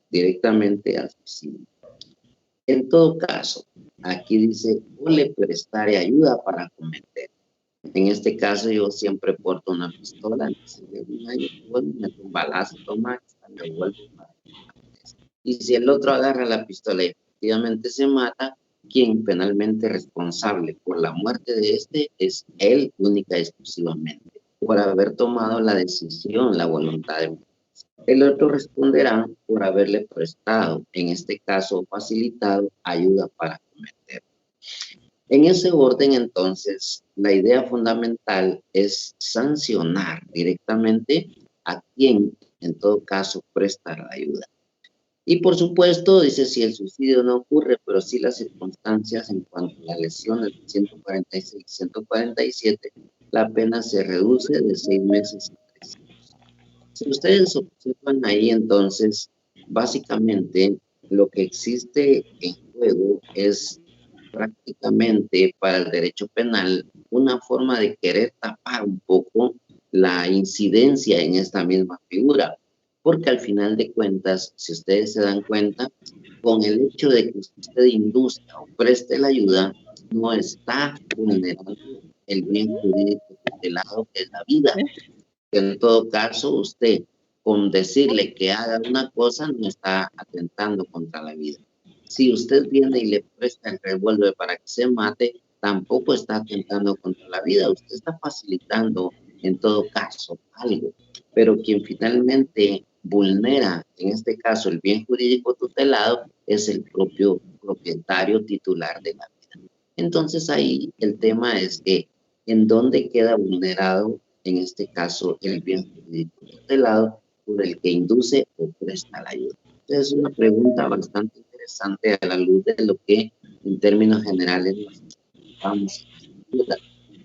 directamente al suicidio. En todo caso, aquí dice, o le prestaré ayuda para cometer. En este caso, yo siempre porto una pistola, entonces le digo, "Ay, bueno, me meto un balazo, toma, esta me vuelvo para que mates". Y si el otro agarra la pistola y efectivamente se mata, quien penalmente responsable por la muerte de este es él única y exclusivamente, por haber tomado la decisión, la voluntad de matar. El otro responderá por haberle prestado, en este caso facilitado, ayuda para cometer. En ese orden, entonces, la idea fundamental es sancionar directamente a quien, en todo caso, presta la ayuda. Y por supuesto, dice, si el suicidio no ocurre, pero sí las circunstancias en cuanto a las lesiones de 146 y 147, la pena se reduce de 6 meses a 3 años. Si ustedes observan ahí, entonces, básicamente lo que existe en juego es prácticamente para el derecho penal una forma de querer tapar un poco la incidencia en esta misma figura, porque al final de cuentas, si ustedes se dan cuenta, con el hecho de que usted induzca o preste la ayuda, no está vulnerando el bien jurídico tutelado que es la vida. En todo caso, usted, con decirle que haga una cosa, no está atentando contra la vida. Si usted viene y le presta el revólver para que se mate, tampoco está atentando contra la vida. Usted está facilitando, en todo caso, algo. Pero quien finalmente vulnera, en este caso, el bien jurídico tutelado, es el propio propietario titular de la vida. Entonces ahí el tema es que, ¿en dónde queda vulnerado, en este caso, el bien jurídico tutelado por el que induce o presta la ayuda? Es una pregunta bastante interesante a la luz de lo que, en términos generales, nos vamos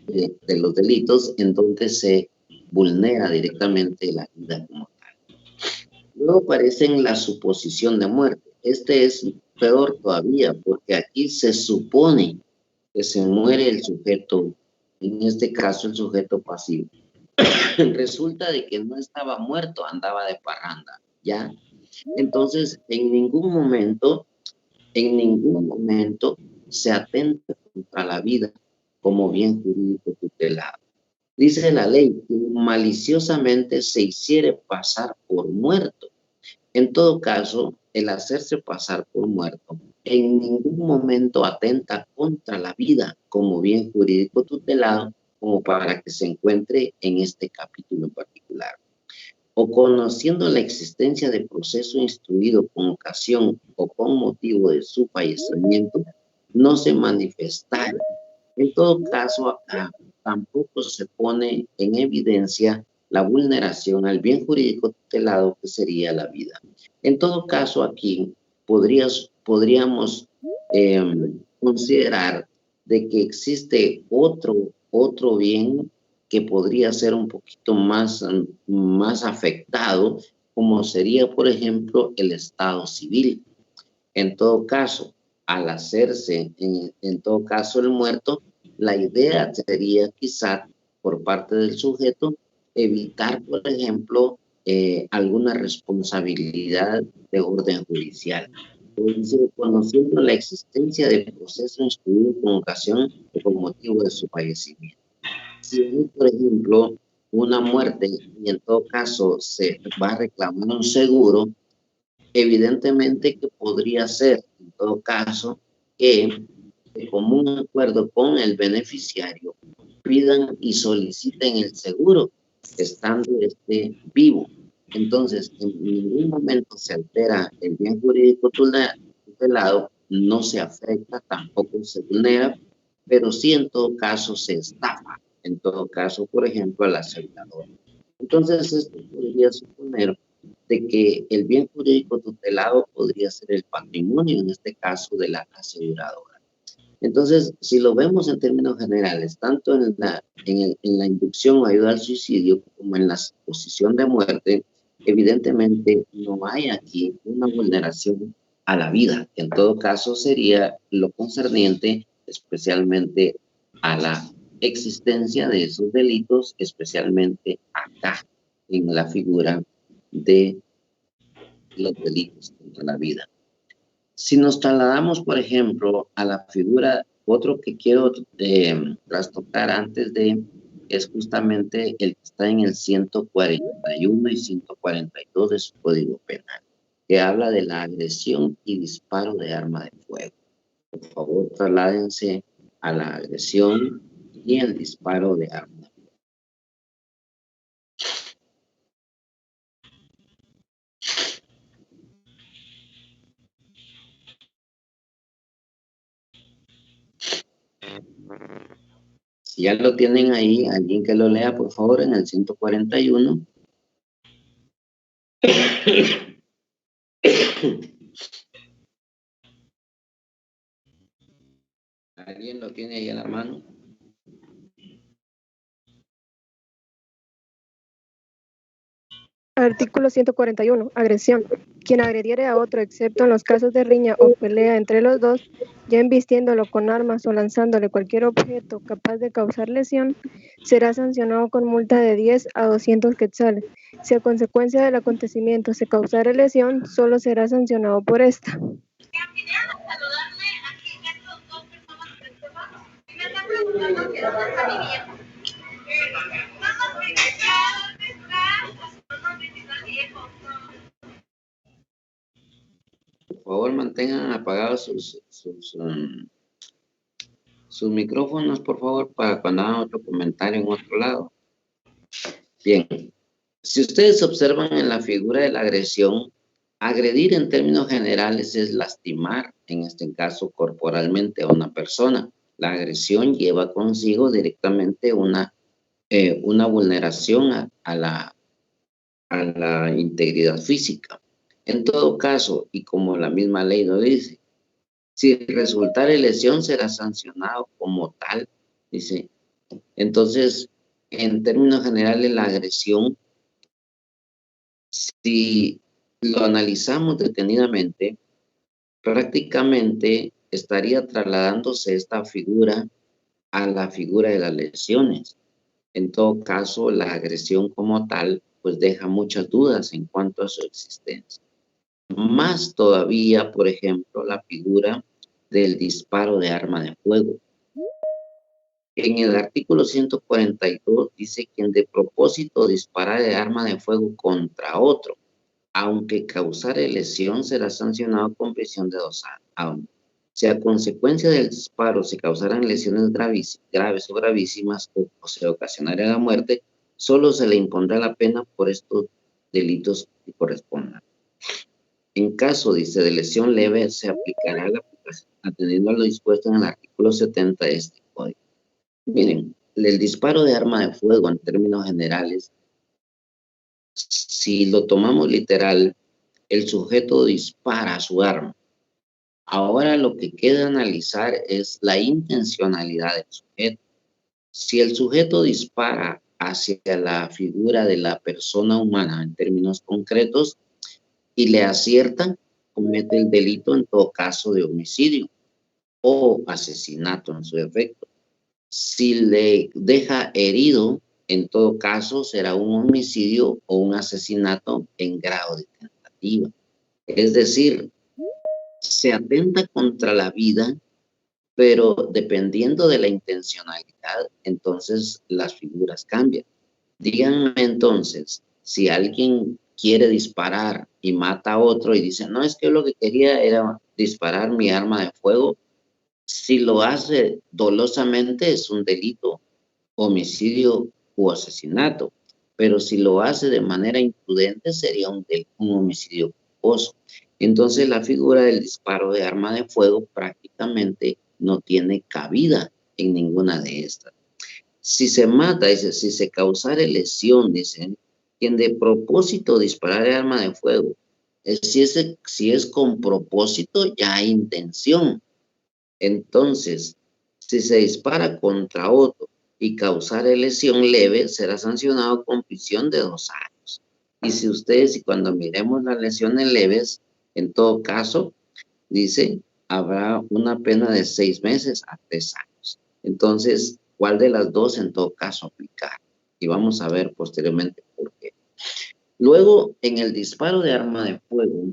de los delitos en donde se vulnera directamente la vida como tal. Luego aparecen la suposición de muerte. Este es peor todavía, porque aquí se supone que se muere el sujeto, en este caso el sujeto pasivo. Resulta de que no estaba muerto, andaba de parranda, ¿ya? Entonces, en ningún momento se atenta contra la vida como bien jurídico tutelado. Dice la ley que maliciosamente se hiciere pasar por muerto. En todo caso, el hacerse pasar por muerto en ningún momento atenta contra la vida como bien jurídico tutelado, como para que se encuentre en este capítulo en particular. O conociendo la existencia de proceso instruido con ocasión o con motivo de su fallecimiento, no se manifestara. En todo caso, acá tampoco se pone en evidencia la vulneración al bien jurídico tutelado que sería la vida. En todo caso, aquí podríamos considerar de que existe otro bien que podría ser un poquito más afectado, como sería, por ejemplo, el estado civil. En todo caso, al hacerse, en todo caso, el muerto, la idea sería quizá por parte del sujeto evitar, por ejemplo, alguna responsabilidad de orden judicial. Conociendo la existencia del proceso instruido con ocasión o con motivo de su fallecimiento. Si hay, por ejemplo, una muerte y en todo caso se va a reclamar un seguro, evidentemente que podría ser, en todo caso, que de común acuerdo con el beneficiario pidan y soliciten el seguro estando vivo. Entonces, en ningún momento se altera el bien jurídico tutelado, no se afecta, tampoco se vulnera, pero sí en todo caso se estafa, en todo caso, por ejemplo, al asegurador. Entonces, esto podría suponer de que el bien jurídico tutelado podría ser el patrimonio, en este caso, de la aseguradora. Entonces, si lo vemos en términos generales, tanto en la inducción o ayuda al suicidio como en la suposición de muerte, evidentemente no hay aquí una vulneración a la vida. En todo caso, sería lo concerniente especialmente a la existencia de esos delitos, especialmente acá, en la figura de los delitos contra la vida. Si nos trasladamos, por ejemplo, a la figura, otro que quiero trastocar antes de, es justamente el que está en el 141 y 142 de su Código Penal, que habla de la agresión y disparo de arma de fuego. Por favor, trasládense a la agresión y el disparo de arma de fuego. Si ya lo tienen ahí, alguien que lo lea, por favor, en el 141. ¿Alguien lo tiene ahí a la mano? Artículo 141. Agresión. Quien agrediere a otro, excepto en los casos de riña o pelea entre los dos, ya embistiéndolo con armas o lanzándole cualquier objeto capaz de causar lesión, será sancionado con multa de 10 a 200 quetzales. Si a consecuencia del acontecimiento se causare lesión, solo será sancionado por esta. Por favor, mantengan apagados sus micrófonos, por favor, para cuando hagan otro comentario en otro lado. Bien, si ustedes observan en la figura de la agresión, agredir en términos generales es lastimar, en este caso corporalmente, a una persona. La agresión lleva consigo directamente una vulneración a la integridad física. En todo caso, y como la misma ley lo dice, si resultare lesión será sancionado como tal, dice. Entonces, en términos generales, la agresión, si lo analizamos detenidamente, prácticamente estaría trasladándose esta figura a la figura de las lesiones. En todo caso, la agresión como tal, pues deja muchas dudas en cuanto a su existencia. Más todavía, por ejemplo, la figura del disparo de arma de fuego. En el artículo 142 dice: quien de propósito dispara de arma de fuego contra otro, aunque causare lesión, será sancionado con prisión de 2 años. Si a consecuencia del disparo se causaran lesiones graves o gravísimas o se ocasionara la muerte, solo se le impondrá la pena por estos delitos que correspondan. En caso, dice, de lesión leve, se aplicará la aplicación atendiendo a lo dispuesto en el artículo 70 de este código. Miren, el disparo de arma de fuego en términos generales, si lo tomamos literal, el sujeto dispara su arma. Ahora lo que queda analizar es la intencionalidad del sujeto. Si el sujeto dispara hacia la figura de la persona humana en términos concretos y le acierta, comete el delito en todo caso de homicidio o asesinato en su defecto. Si le deja herido, en todo caso será un homicidio o un asesinato en grado de tentativa. Es decir, se atenta contra la vida, pero dependiendo de la intencionalidad, entonces las figuras cambian. Díganme entonces, si alguien quiere disparar y mata a otro y dice, no, es que lo que quería era disparar mi arma de fuego, si lo hace dolosamente es un delito, homicidio u asesinato, pero si lo hace de manera imprudente sería un homicidio culposo. Entonces la figura del disparo de arma de fuego prácticamente no tiene cabida en ninguna de estas. Si se mata, dice, si se causare lesión, dicen, quien de propósito disparare arma de fuego, si es con propósito, ya hay intención. Entonces, si se dispara contra otro y causare lesión leve, será sancionado con prisión de 2 años. Y si ustedes, y cuando miremos las lesiones leves, en todo caso, dice, habrá una pena de 6 meses a 3 años. Entonces, ¿cuál de las dos en todo caso aplicar? Y vamos a ver posteriormente por qué. Luego, en el disparo de arma de fuego,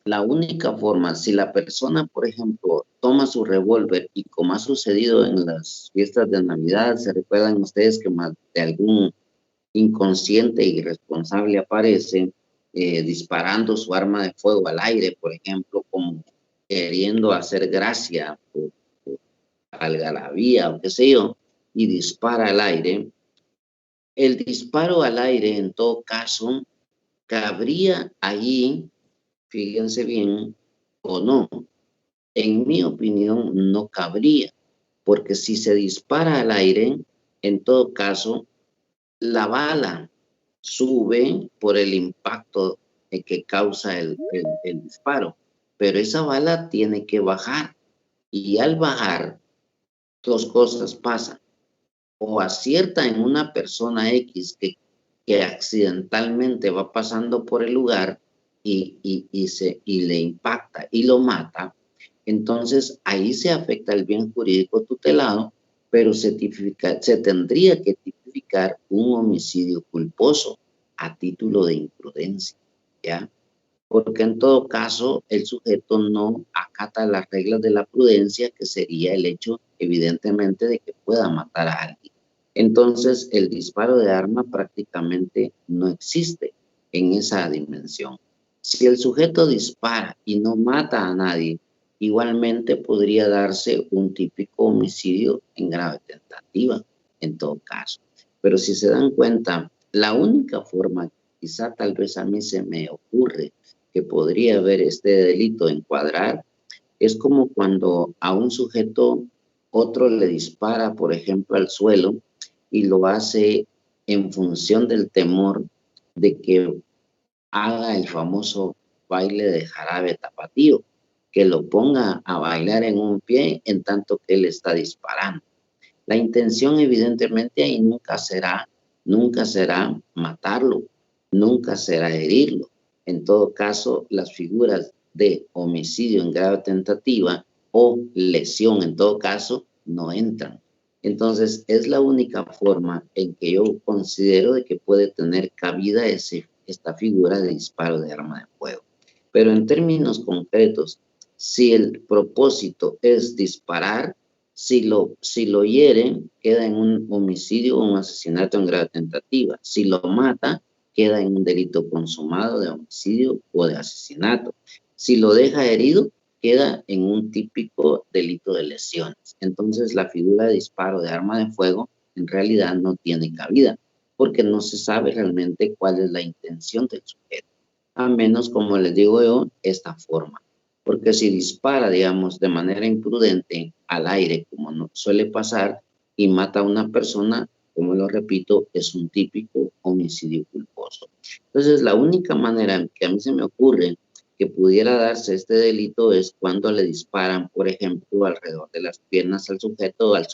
la única forma, si la persona, por ejemplo, toma su revólver y como ha sucedido en las fiestas de Navidad, se recuerdan ustedes que más de algún inconsciente e irresponsable aparece disparando su arma de fuego al aire, por ejemplo, como queriendo hacer gracia por algarabía o qué sé yo, y dispara al aire. El disparo al aire, en todo caso, cabría allí, fíjense bien, o no. En mi opinión, no cabría, porque si se dispara al aire, en todo caso, la bala sube por el impacto que causa el disparo, pero esa bala tiene que bajar y al bajar, dos cosas pasan. O acierta en una persona X que accidentalmente va pasando por el lugar y le impacta y lo mata, entonces ahí se afecta el bien jurídico tutelado, pero se tendría que tipificar un homicidio culposo a título de imprudencia, ¿ya? Porque en todo caso el sujeto no acata las reglas de la prudencia, que sería el hecho evidentemente de que pueda matar a alguien. Entonces el disparo de arma prácticamente no existe en esa dimensión. Si el sujeto dispara y no mata a nadie, igualmente podría darse un típico homicidio en grave tentativa, en todo caso. Pero si se dan cuenta, la única forma, quizá tal vez a mí se me ocurre, que podría haber este delito encuadrar, es como cuando a un sujeto otro le dispara, por ejemplo, al suelo y lo hace en función del temor de que haga el famoso baile de jarabe tapatío, que lo ponga a bailar en un pie en tanto que él está disparando. La intención evidentemente ahí nunca será matarlo, nunca será herirlo. En todo caso, las figuras de homicidio en grave tentativa o lesión en todo caso no entran. Entonces, es la única forma en que yo considero de que puede tener cabida esta figura de disparo de arma de fuego. Pero en términos concretos, si el propósito es disparar, si lo hiere, queda en un homicidio o un asesinato en grave tentativa. Si lo mata, queda en un delito consumado de homicidio o de asesinato. Si lo deja herido, queda en un típico delito de lesiones. Entonces, la figura de disparo de arma de fuego en realidad no tiene cabida, porque no se sabe realmente cuál es la intención del sujeto, a menos, como les digo yo, esta forma. Porque si dispara, digamos, de manera imprudente al aire, como no suele pasar, y mata a una persona, como lo repito, es un típico homicidio culposo. Entonces, la única manera que a mí se me ocurre que pudiera darse este delito es cuando le disparan, por ejemplo, alrededor de las piernas al sujeto, al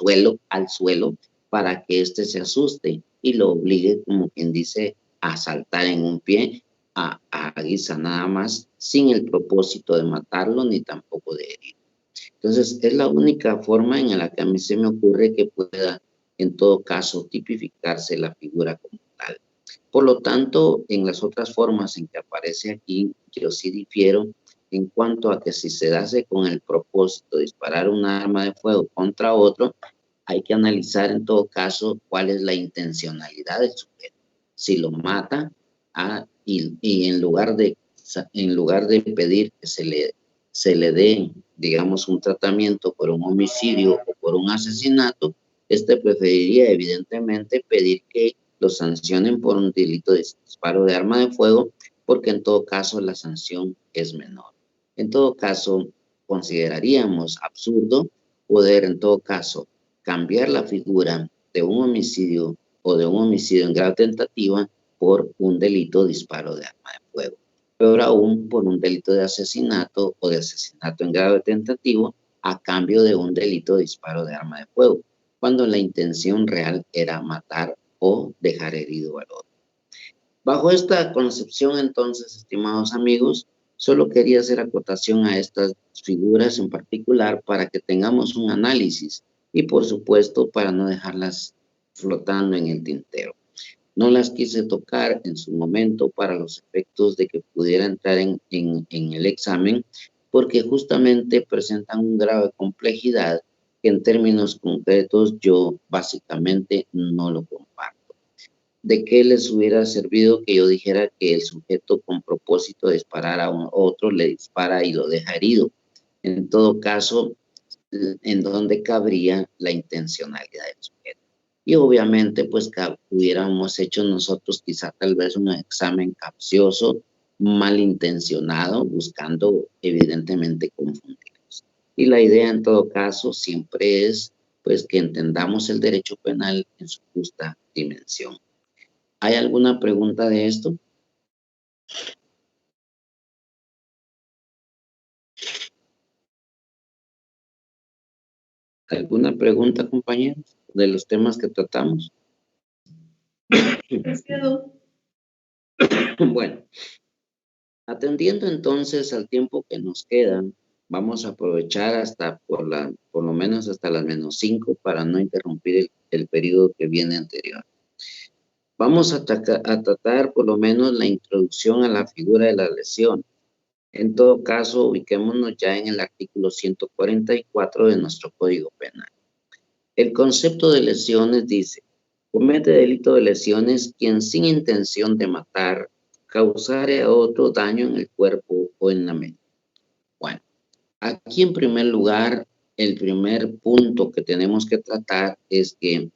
suelo, para que éste se asuste y lo obligue, como quien dice, a saltar en un pie, a guisa nada más, sin el propósito de matarlo ni tampoco de herir. Entonces, es la única forma en la que a mí se me ocurre que pueda, en todo caso, tipificarse la figura como tal. Por lo tanto, en las otras formas en que aparece aquí, yo sí difiero en cuanto a que si se hace con el propósito de disparar un arma de fuego contra otro, hay que analizar en todo caso cuál es la intencionalidad del sujeto. Si lo mata, y en lugar de pedir que se le dé, digamos, un tratamiento por un homicidio o por un asesinato, este preferiría evidentemente pedir que lo sancionen por un delito de disparo de arma de fuego, porque en todo caso la sanción es menor. En todo caso, consideraríamos absurdo poder en todo caso cambiar la figura de un homicidio o de un homicidio en grave tentativa por un delito de disparo de arma de fuego, peor aún por un delito de asesinato o de asesinato en grave tentativo a cambio de un delito de disparo de arma de fuego, cuando la intención real era matar o dejar herido al otro. Bajo esta concepción, entonces, estimados amigos, solo quería hacer acotación a estas figuras en particular para que tengamos un análisis y, por supuesto, para no dejarlas flotando en el tintero. No las quise tocar en su momento para los efectos de que pudiera entrar en el examen, porque justamente presentan un grado de complejidad que en términos concretos yo básicamente no lo comparto. ¿De qué les hubiera servido que yo dijera que el sujeto con propósito de disparar a otro le dispara y lo deja herido? En todo caso, en donde cabría la intencionalidad del sujeto. Y obviamente, pues, hubiéramos hecho nosotros quizá tal vez un examen capcioso, malintencionado, buscando evidentemente confundirnos. Y la idea en todo caso siempre es, pues, que entendamos el derecho penal en su justa dimensión. ¿Hay alguna pregunta de esto? ¿Alguna pregunta, compañeros, de los temas que tratamos? Bueno, atendiendo entonces al tiempo que nos queda, vamos a aprovechar hasta por lo menos hasta las -5 para no interrumpir el periodo que viene anterior. Vamos a tratar por lo menos la introducción a la figura de la lesión. En todo caso, ubiquémonos ya en el artículo 144 de nuestro Código Penal. El concepto de lesiones dice: comete delito de lesiones quien sin intención de matar causare a otro daño en el cuerpo o en la mente. Bueno, aquí en primer lugar, el primer punto que tenemos que tratar es que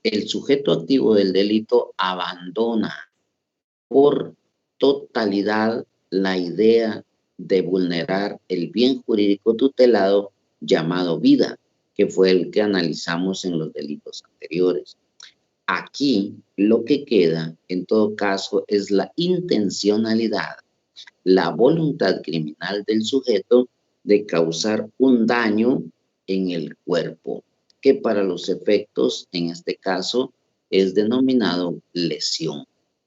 el sujeto activo del delito abandona por totalidad la idea de vulnerar el bien jurídico tutelado llamado vida, que fue el que analizamos en los delitos anteriores. Aquí lo que queda, en todo caso, es la intencionalidad, la voluntad criminal del sujeto de causar un daño en el cuerpo, que para los efectos, en este caso, es denominado lesión.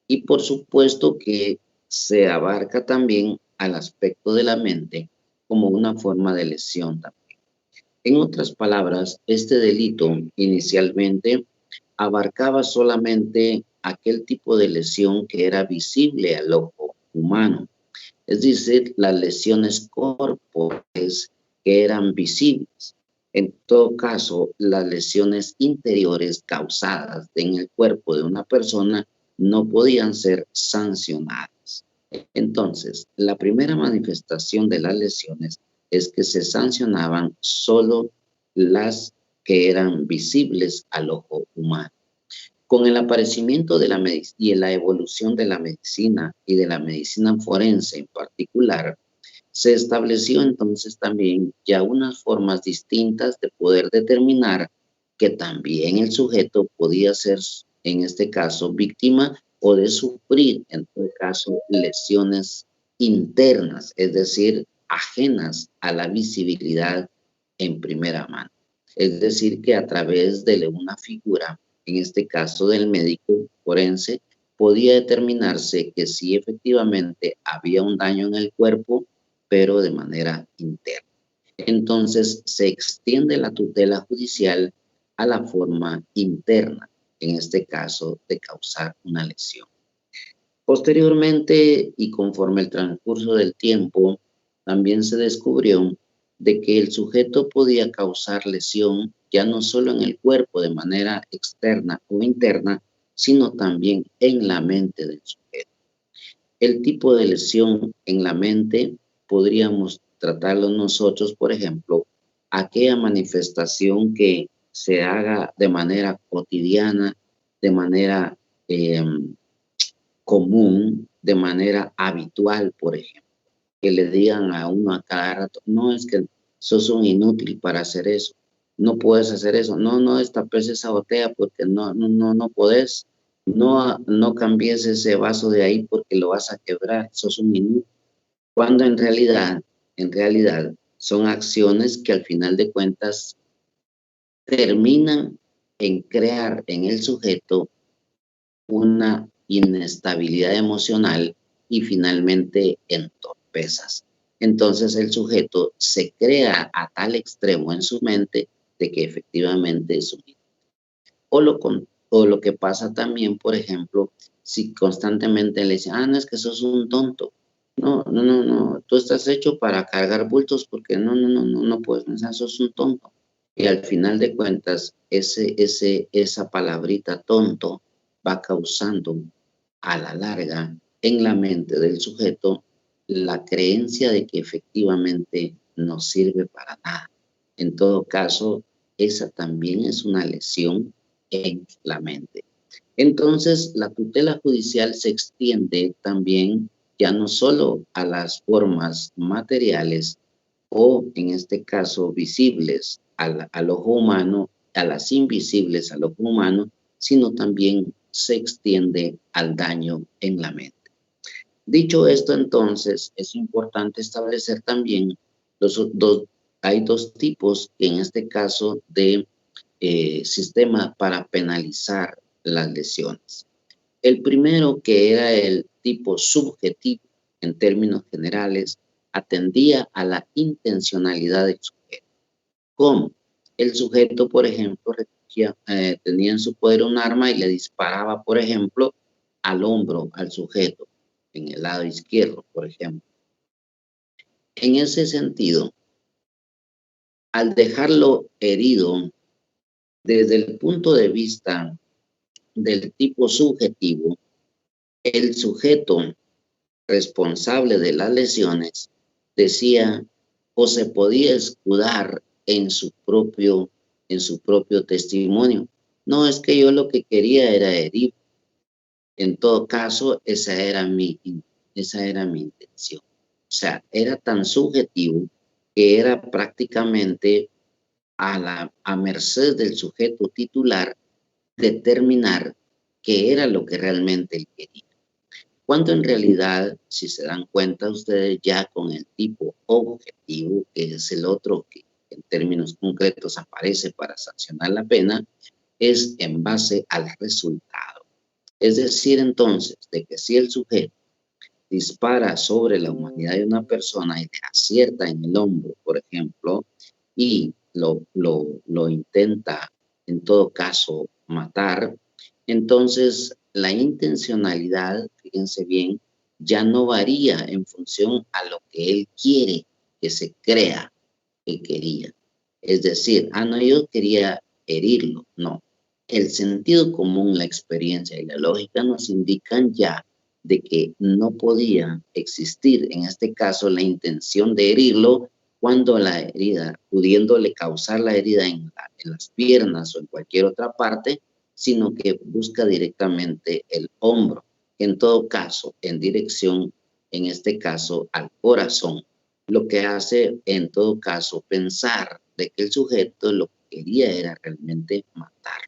Y por supuesto que se abarca también al aspecto de la mente como una forma de lesión también. En otras palabras, este delito inicialmente abarcaba solamente aquel tipo de lesión que era visible al ojo humano, es decir, las lesiones corporales que eran visibles. En todo caso, las lesiones interiores causadas en el cuerpo de una persona no podían ser sancionadas. Entonces, la primera manifestación de las lesiones es que se sancionaban solo las que eran visibles al ojo humano. Con el aparecimiento de la y la evolución de la medicina y de la medicina forense en particular, se estableció entonces también ya unas formas distintas de poder determinar que también el sujeto podía ser, en este caso, víctima o de sufrir, en todo caso, lesiones internas, es decir, ajenas a la visibilidad en primera mano. Es decir, que a través de una figura, en este caso del médico forense, podía determinarse que sí efectivamente había un daño en el cuerpo, pero de manera interna. Entonces se extiende la tutela judicial a la forma interna, en este caso de causar una lesión. Posteriormente, y conforme el transcurso del tiempo, también se descubrió de que el sujeto podía causar lesión ya no solo en el cuerpo de manera externa o interna, sino también en la mente del sujeto. El tipo de lesión en la mente podríamos tratarlo nosotros, por ejemplo, aquella manifestación que se haga de manera cotidiana, de manera común, de manera habitual, por ejemplo, que le digan a uno a cada rato: no, es que sos un inútil para hacer eso, no puedes hacer eso, no destapes esa botella porque no podés, no cambies ese vaso de ahí porque lo vas a quebrar, sos un inútil. Cuando en realidad son acciones que al final de cuentas terminan en crear en el sujeto una inestabilidad emocional y finalmente entorpezas. Entonces el sujeto se crea a tal extremo en su mente de que efectivamente es un inútil. O lo que pasa también, por ejemplo, si constantemente le dicen, no, es que sos un tonto. No, tú estás hecho para cargar bultos porque no puedes pensar, sos un tonto. Y al final de cuentas, esa palabrita tonto va causando a la larga en la mente del sujeto la creencia de que efectivamente no sirve para nada. En todo caso, esa también es una lesión en la mente. Entonces, la tutela judicial se extiende también ya no solo a las formas materiales o, en este caso, visibles al ojo humano, a las invisibles al ojo humano, sino también se extiende al daño en la mente. Dicho esto, entonces, es importante establecer también hay dos tipos, en este caso, de sistema para penalizar las lesiones. El primero, que era el tipo subjetivo, en términos generales, atendía a la intencionalidad del sujeto. ¿Cómo? El sujeto, por ejemplo, tenía en su poder un arma y le disparaba, por ejemplo, al hombro al sujeto, en el lado izquierdo, por ejemplo. En ese sentido, al dejarlo herido, desde el punto de vista del tipo subjetivo, el sujeto responsable de las lesiones decía o se podía escudar en su propio testimonio. No, es que yo lo que quería era herir. En todo caso, esa era mi intención. O sea, era tan subjetivo que era prácticamente a merced del sujeto titular determinar qué era lo que realmente él quería. Cuando en realidad, si se dan cuenta ustedes, ya con el tipo objetivo, que es el otro que en términos concretos aparece para sancionar la pena, es en base al resultado. Es decir, entonces, de que si el sujeto dispara sobre la humanidad de una persona y le acierta en el hombro, por ejemplo, y lo intenta, en todo caso, matar, entonces la intencionalidad, fíjense bien, ya no varía en función a lo que él quiere que se crea que quería. Es decir, no, yo quería herirlo. No. El sentido común, la experiencia y la lógica nos indican ya de que no podía existir, en este caso, la intención de herirlo cuando la herida, pudiéndole causar la herida en las piernas o en cualquier otra parte, sino que busca directamente el hombro, en todo caso, en dirección, en este caso, al corazón, lo que hace, en todo caso, pensar de que el sujeto lo que quería era realmente matar.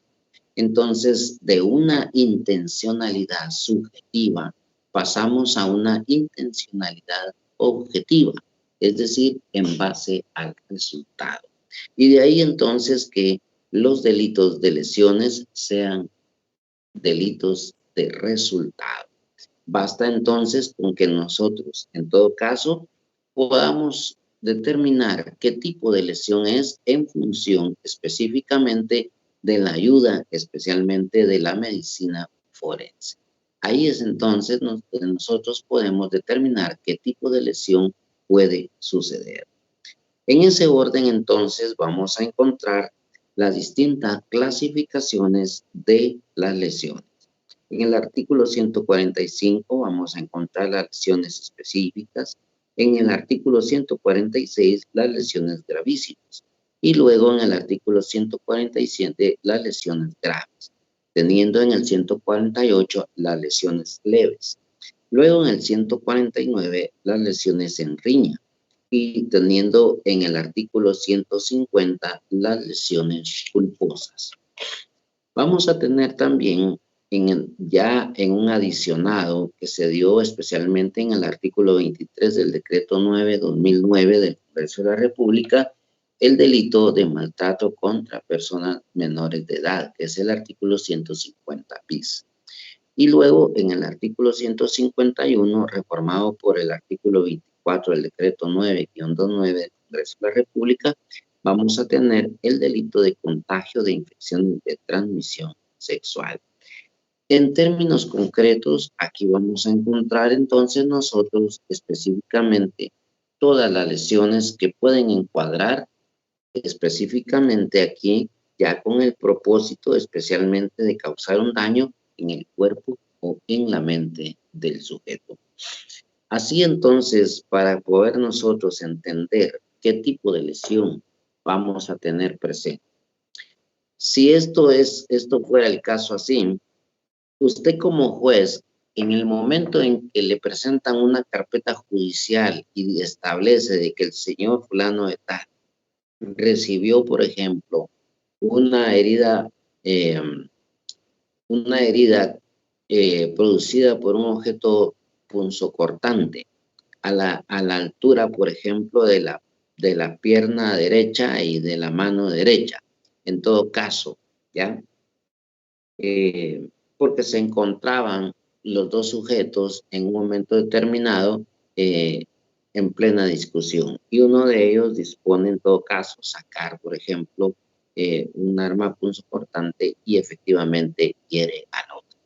Entonces, de una intencionalidad subjetiva pasamos a una intencionalidad objetiva, es decir, en base al resultado. Y de ahí entonces que los delitos de lesiones sean delitos de resultado. Basta entonces con que nosotros, en todo caso, podamos determinar qué tipo de lesión es en función específicamente de la ayuda, especialmente de la medicina forense. Ahí es entonces donde nosotros podemos determinar qué tipo de lesión puede suceder. En ese orden, entonces, vamos a encontrar las distintas clasificaciones de las lesiones. En el artículo 145 vamos a encontrar las lesiones específicas. En el artículo 146, las lesiones gravísimas. Y luego en el artículo 147, las lesiones graves. Teniendo en el 148 las lesiones leves. Luego en el 149, las lesiones en riña. Y teniendo en el artículo 150 las lesiones culposas. Vamos a tener también ya en un adicionado que se dio especialmente en el artículo 23 del decreto 9/2009 del Congreso de la República, el delito de maltrato contra personas menores de edad, que es el artículo 150 bis. Y luego en el artículo 151, reformado por el artículo 24 del decreto 9/29 del Congreso de la República, vamos a tener el delito de contagio de infecciones de transmisión sexual. En términos concretos, aquí vamos a encontrar entonces nosotros específicamente todas las lesiones que pueden encuadrar específicamente aquí ya con el propósito especialmente de causar un daño en el cuerpo o en la mente del sujeto. Así entonces, para poder nosotros entender qué tipo de lesión vamos a tener presente. Si esto fuera el caso así, usted como juez, en el momento en que le presentan una carpeta judicial y establece de que el señor fulano de tal recibió, por ejemplo, una herida producida por un objeto punzocortante a la altura, por ejemplo, de la pierna derecha y de la mano derecha. En todo caso, ¿ya? Porque se encontraban los dos sujetos en un momento determinado en plena discusión. Y uno de ellos dispone, en todo caso, sacar, por ejemplo, un arma punzocortante y efectivamente hiere al otro.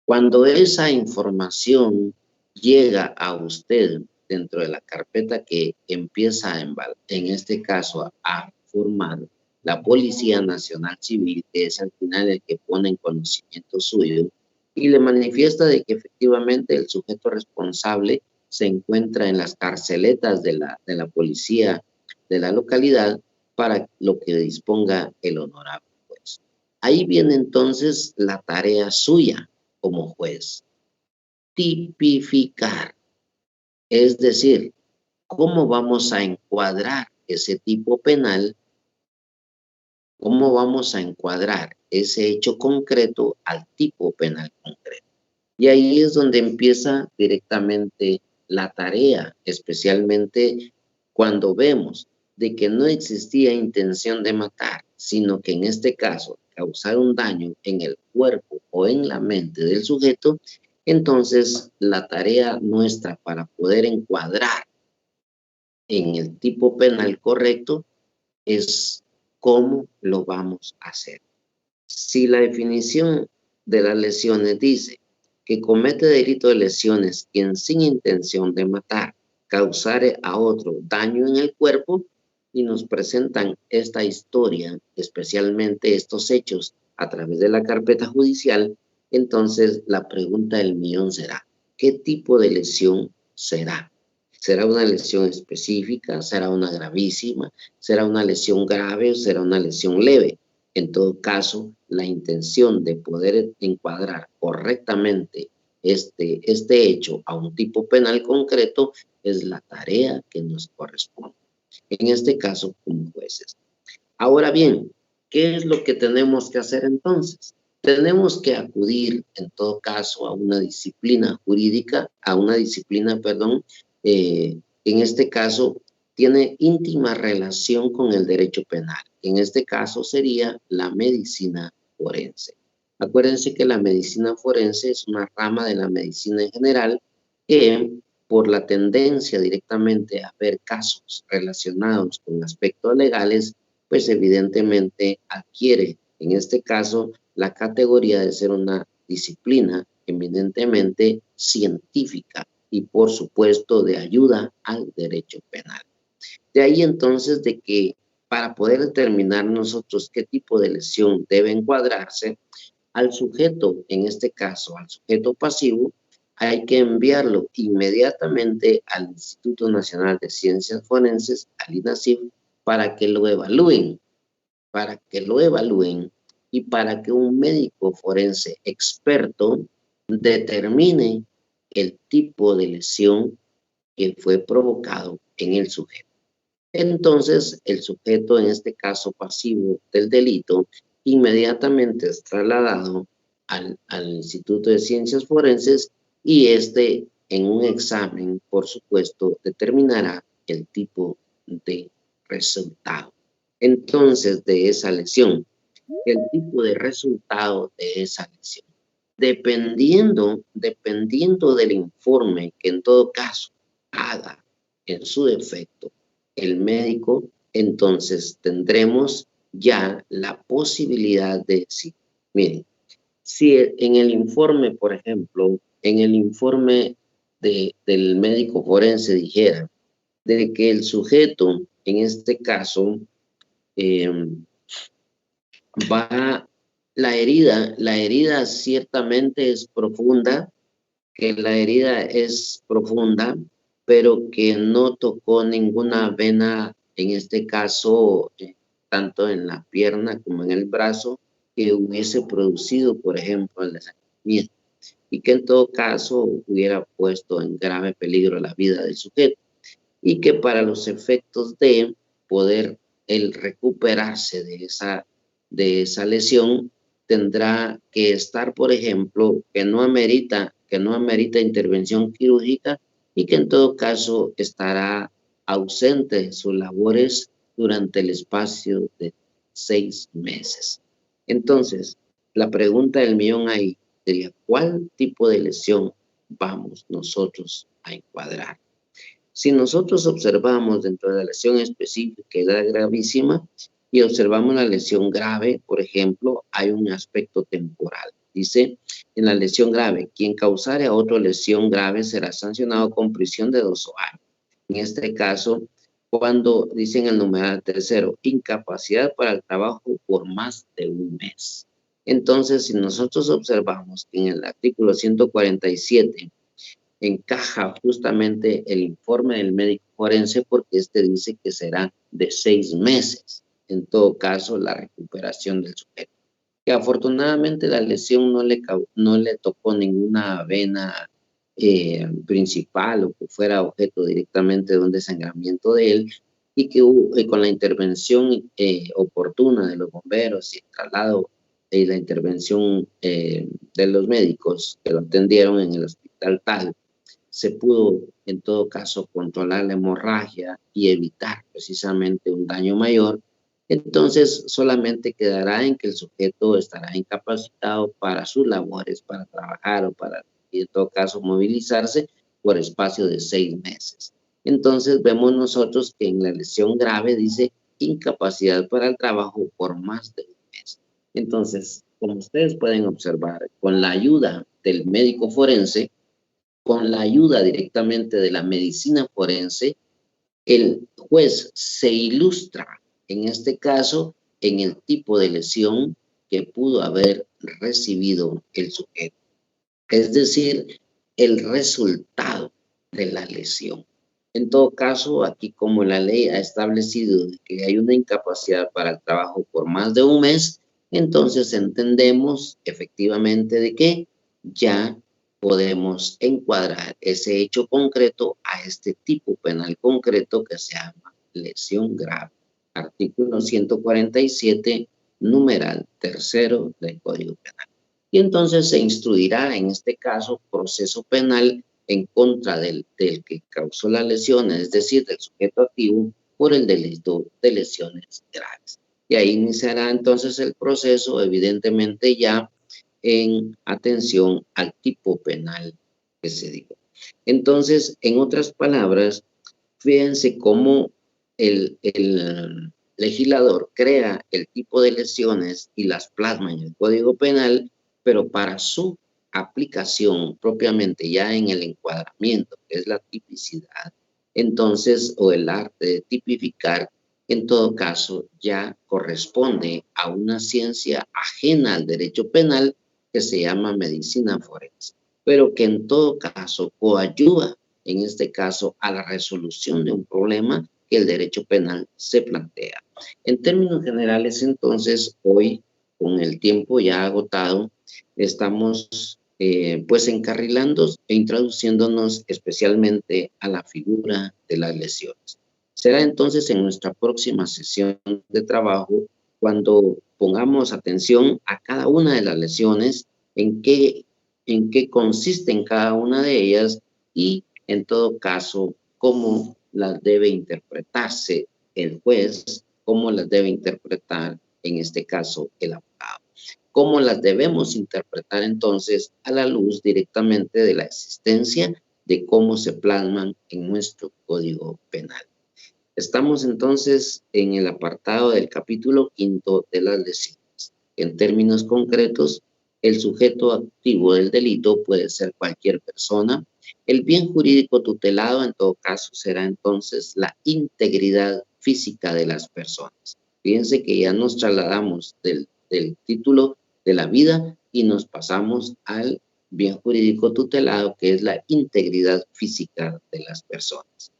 Cuando esa información llega a usted dentro de la carpeta que empieza en este caso a formar la Policía Nacional Civil, que es al final el que pone en conocimiento suyo, y le manifiesta de que efectivamente el sujeto responsable se encuentra en las carceletas de la policía de la localidad para lo que disponga el honorable juez. Ahí viene entonces la tarea suya como juez. Tipificar, es decir, cómo vamos a encuadrar ese tipo penal, cómo vamos a encuadrar ese hecho concreto al tipo penal concreto. Y ahí es donde empieza directamente la tarea, especialmente cuando vemos de que no existía intención de matar, sino que en este caso causar un daño en el cuerpo o en la mente del sujeto. Entonces la tarea nuestra para poder encuadrar en el tipo penal correcto es cómo lo vamos a hacer. Si la definición de las lesiones dice que comete delito de lesiones quien sin intención de matar causare a otro daño en el cuerpo, y nos presentan esta historia, especialmente estos hechos a través de la carpeta judicial, entonces la pregunta del millón será, ¿qué tipo de lesión será? ¿Será una lesión específica? ¿Será una gravísima? ¿Será una lesión grave o será una lesión leve? En todo caso, la intención de poder encuadrar correctamente este hecho a un tipo penal concreto es la tarea que nos corresponde. En este caso, como jueces. Ahora bien, ¿qué es lo que tenemos que hacer entonces? Tenemos que acudir, en todo caso, a una disciplina jurídica, en este caso, tiene íntima relación con el derecho penal. En este caso sería la medicina forense. Acuérdense que la medicina forense es una rama de la medicina en general que, por la tendencia directamente a ver casos relacionados con aspectos legales, pues evidentemente adquiere, en este caso, la categoría de ser una disciplina eminentemente científica y, por supuesto, de ayuda al derecho penal. De ahí entonces de que para poder determinar nosotros qué tipo de lesión debe encuadrarse, al sujeto, en este caso, al sujeto pasivo, hay que enviarlo inmediatamente al Instituto Nacional de Ciencias Forenses, al INACIF, para que lo evalúen, y para que un médico forense experto determine el tipo de lesión que fue provocado en el sujeto. Entonces, el sujeto, en este caso pasivo del delito, inmediatamente es trasladado al Instituto de Ciencias Forenses y en un examen, por supuesto, determinará el tipo de resultado. Entonces, de esa lesión, el tipo de resultado de esa lesión, dependiendo del informe que en todo caso haga en su defecto el médico, entonces tendremos ya la posibilidad de decir, miren, Si en el informe, por ejemplo, en el informe del médico forense dijera de que el sujeto, en este caso, la herida ciertamente es profunda, que la herida es profunda, pero que no tocó ninguna vena, en este caso, tanto en la pierna como en el brazo, que hubiese producido, por ejemplo, el desangramiento, y que en todo caso hubiera puesto en grave peligro la vida del sujeto, y que para los efectos de poder el recuperarse de esa lesión, tendrá que estar, por ejemplo, que no amerita intervención quirúrgica y que en todo caso estará ausente de sus labores durante el espacio de 6 meses. Entonces, la pregunta del millón ahí sería, ¿cuál tipo de lesión vamos nosotros a encuadrar? Si nosotros observamos dentro de la lesión específica que era gravísima y observamos la lesión grave, por ejemplo, hay un aspecto temporal. Dice, en la lesión grave, quien causare a otro lesión grave será sancionado con prisión de 2 años. En este caso, cuando dicen el numeral tercero, incapacidad para el trabajo por más de 1 mes. Entonces, si nosotros observamos que en el artículo 147 encaja justamente el informe del médico forense porque este dice que será de 6 meses, en todo caso, la recuperación del sujeto. Que afortunadamente la lesión no le tocó ninguna vena principal o que fuera objeto directamente de un desangramiento de él y que con la intervención oportuna de los bomberos y el traslado y la intervención de los médicos que lo atendieron en el hospital tal, se pudo en todo caso controlar la hemorragia y evitar precisamente un daño mayor. Entonces solamente quedará en que el sujeto estará incapacitado para sus labores, para trabajar o para, en todo caso, movilizarse por espacio de 6 meses. Entonces vemos nosotros que en la lesión grave dice incapacidad para el trabajo por más de 1 mes. Entonces, como ustedes pueden observar, con la ayuda del médico forense, con la ayuda directamente de la medicina forense, el juez se ilustra, en este caso, en el tipo de lesión que pudo haber recibido el sujeto. Es decir, el resultado de la lesión. En todo caso, aquí como la ley ha establecido que hay una incapacidad para el trabajo por más de 1 mes, entonces entendemos efectivamente de que ya podemos encuadrar ese hecho concreto a este tipo penal concreto que se llama lesión grave. Artículo 147, numeral tercero del Código Penal. Y entonces se instruirá en este caso proceso penal en contra del que causó las lesiones, es decir, del sujeto activo por el delito de lesiones graves. Y ahí iniciará entonces el proceso, evidentemente ya en atención al tipo penal que se dio. Entonces, en otras palabras, fíjense cómo el legislador crea el tipo de lesiones y las plasma en el Código Penal, pero para su aplicación propiamente ya en el encuadramiento, que es la tipicidad, entonces, o el arte de tipificar, en todo caso, ya corresponde a una ciencia ajena al derecho penal que se llama medicina forense, pero que en todo caso coayuda, en este caso, a la resolución de un problema que el derecho penal se plantea. En términos generales, entonces, hoy, con el tiempo ya agotado, estamos pues encarrilando e introduciéndonos especialmente a la figura de las lesiones. Será entonces en nuestra próxima sesión de trabajo cuando pongamos atención a cada una de las lesiones, en qué consisten cada una de ellas y, en todo caso, cómo las debe interpretarse el juez, cómo las debe interpretar, en este caso, el abogado. ¿Cómo las debemos interpretar entonces a la luz directamente de la existencia de cómo se plasman en nuestro Código Penal? Estamos entonces en el apartado del capítulo 5 de las lesiones. En términos concretos, El sujeto activo del delito puede ser cualquier persona. El bien jurídico tutelado, en todo caso, será entonces la integridad física de las personas. Fíjense que ya nos trasladamos del título de la vida y nos pasamos al bien jurídico tutelado, que es la integridad física de las personas.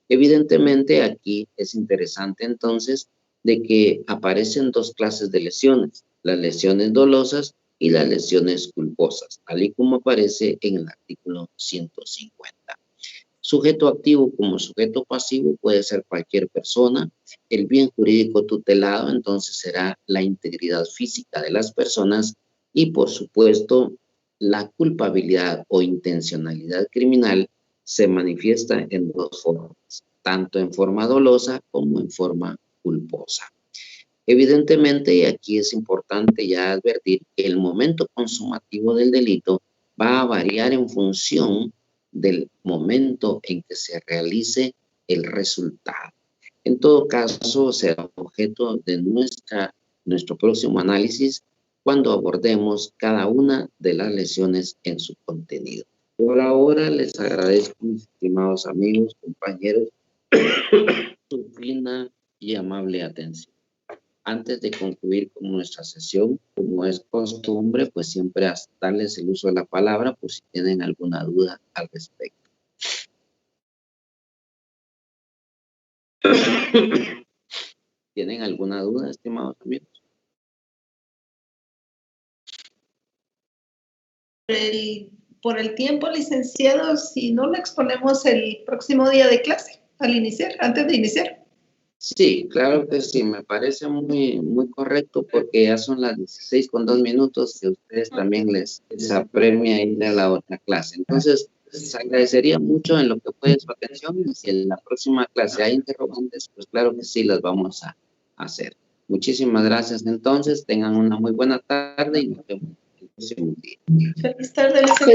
Evidentemente, aquí es interesante entonces de que aparecen dos clases de lesiones, las lesiones dolosas y las lesiones culposas, tal y como aparece en el artículo 150. Sujeto activo como sujeto pasivo puede ser cualquier persona. El bien jurídico tutelado entonces será la integridad física de las personas y, por supuesto, la culpabilidad o intencionalidad criminal se manifiesta en dos formas, tanto en forma dolosa como en forma culposa. Evidentemente, y aquí es importante ya advertir que el momento consumativo del delito va a variar en función del momento en que se realice el resultado. En todo caso, será objeto de nuestro próximo análisis cuando abordemos cada una de las lesiones en su contenido. Por ahora, les agradezco, mis estimados amigos, compañeros, su fina y amable atención. Antes de concluir con nuestra sesión, como es costumbre, pues siempre darles el uso de la palabra por si tienen alguna duda al respecto. ¿Tienen alguna duda, estimados amigos? Por el tiempo, licenciado, si no lo exponemos el próximo día de clase, antes de iniciar. Sí, claro que sí, me parece muy correcto porque ya son las 16:02 que a ustedes también les apremia ir a la otra clase. Entonces, les agradecería mucho en lo que puede su atención y si en la próxima clase hay interrogantes, pues claro que sí, las vamos a hacer. Muchísimas gracias entonces, tengan una muy buena tarde y nos vemos el próximo día. Feliz tarde, licenciado.